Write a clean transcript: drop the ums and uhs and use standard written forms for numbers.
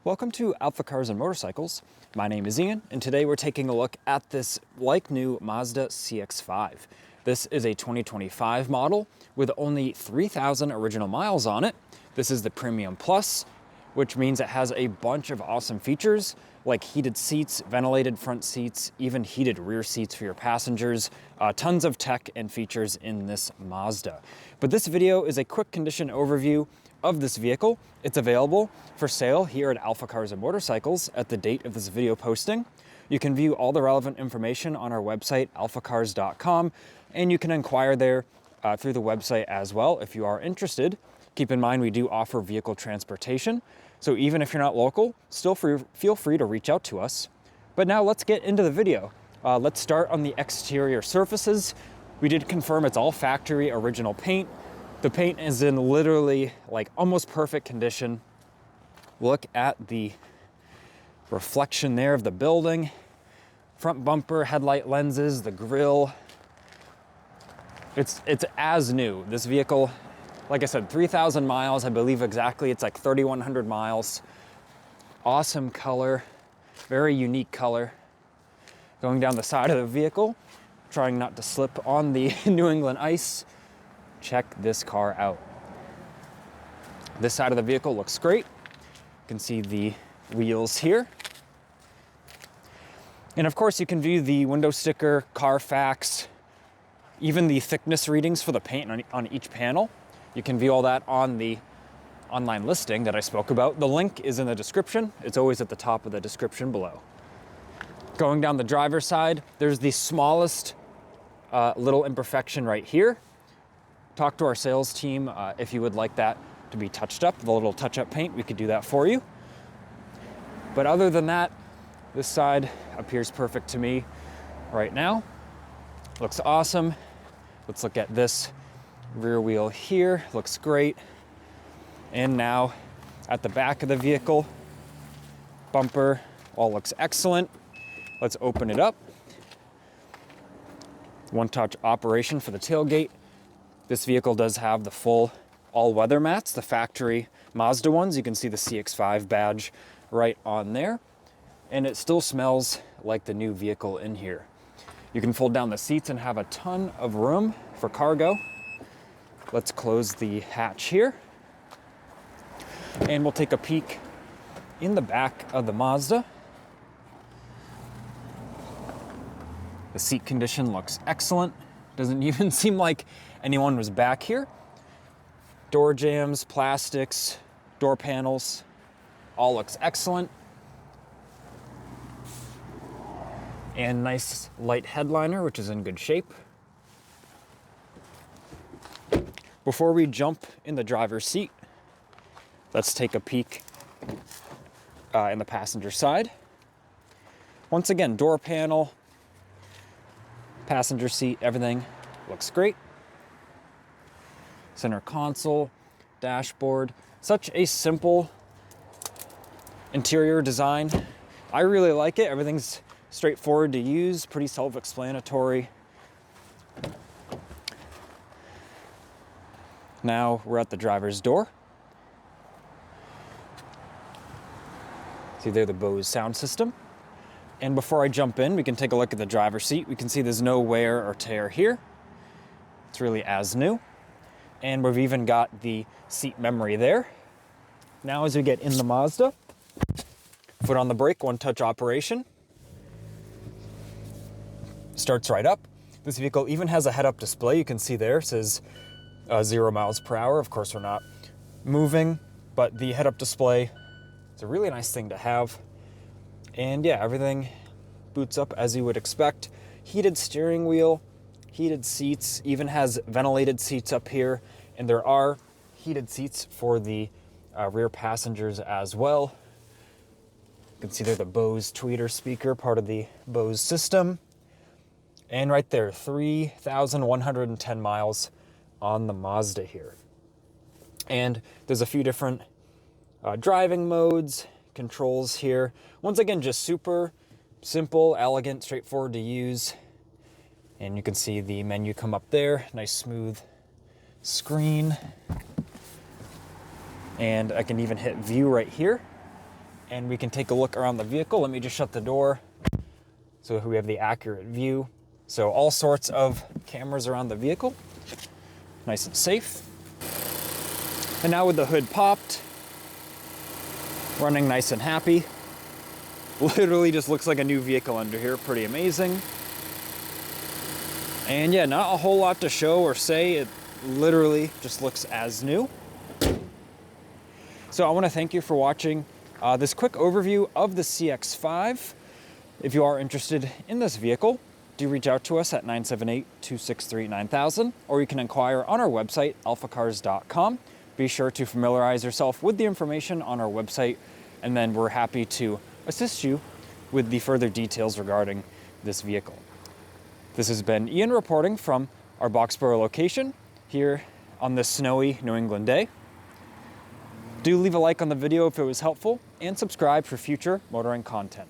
Welcome to AlphaCars Motorcycles. My name is Ian, and today we're taking a look at this like-new Mazda CX-5. This is a 2025 model with only 3,000 original miles on it. This is the Premium Plus, which means it has a bunch of awesome features like heated seats, ventilated front seats, even heated rear seats for your passengers. Tons of tech and features in this Mazda. But this video is a quick condition overview of this vehicle. It's available for sale here at AlphaCars Motorcycles at the date of this video posting. You can view all the relevant information on our website, alphacars.com, and you can inquire there through the website as well if you are interested. Keep in mind we do offer vehicle transportation, so even if you're not local, still feel free to reach out to us. But now let's get into the video. Let's start on the exterior surfaces. We did confirm it's all factory original paint. The paint is in literally like almost perfect condition. Look at the reflection there of the building. Front bumper, headlight lenses, the grille. It's as new. This vehicle, like I said, 3,000 miles, I believe exactly. It's like 3,100 miles. Awesome color, very unique color. Going down the side of the vehicle, trying not to slip on the New England ice. Check this car out. This side of the vehicle looks great. You can see the wheels here. And of course you can view the window sticker, Carfax, even the thickness readings for the paint on each panel. You can view all that on the online listing that I spoke about. The link is in the description. It's always at the top of the description below. Going down the driver's side, there's the smallest little imperfection right here. Talk to our sales team if you would like that to be touched up. The little touch-up paint, we could do that for you. But other than that, this side appears perfect to me right now. Looks awesome. Let's look at this rear wheel here. Looks great. And now at the back of the vehicle, bumper all looks excellent. Let's open it up. One-touch operation for the tailgate. This vehicle does have the full all-weather mats, the factory Mazda ones. You can see the CX-5 badge right on there. And it still smells like the new vehicle in here. You can fold down the seats and have a ton of room for cargo. Let's close the hatch here. And we'll take a peek in the back of the Mazda. The seat condition looks excellent. Doesn't even seem like anyone was back here. Door jambs, plastics, door panels, all looks excellent. And nice light headliner, which is in good shape. Before we jump in the driver's seat, let's take a peek in the passenger side. Once again, door panel, passenger seat, everything looks great. Center console, dashboard, such a simple interior design. I really like it. Everything's straightforward to use, pretty self-explanatory. Now we're at the driver's door. See there the Bose sound system. And before I jump in, we can take a look at the driver's seat. We can see there's no wear or tear here. It's really as new. And we've even got the seat memory there. Now as we get in the Mazda, foot on the brake, one-touch operation. Starts right up. This vehicle even has a head-up display. You can see there, it says 0 miles per hour. Of course, we're not moving, but the head-up display, it's a really nice thing to have. And yeah, everything boots up as you would expect. Heated steering wheel, heated seats, even has ventilated seats up here. And there are heated seats for the rear passengers as well. You can see there the Bose tweeter speaker, part of the Bose system. And right there, 3,110 miles on the Mazda here. And there's a few different driving modes, controls here. Once again, just super simple, elegant, straightforward to use. And you can see the menu come up there, nice smooth screen. And I can even hit view right here. and we can take a look around the vehicle. Let me just shut the door so we have the accurate view. So all sorts of cameras around the vehicle, nice and safe. And now with the hood popped, running nice and happy. Literally just looks like a new vehicle under here, pretty amazing. And yeah, not a whole lot to show or say. It literally just looks as new. So I want to thank you for watching this quick overview of the CX-5. If you are interested in this vehicle, do reach out to us at 978-263-9000, or you can inquire on our website, alphacars.com. Be sure to familiarize yourself with the information on our website, and then we're happy to assist you with the further details regarding this vehicle. This has been Ian reporting from our Boxborough location here on this snowy New England day. Do leave a like on the video if it was helpful, and subscribe for future motoring content.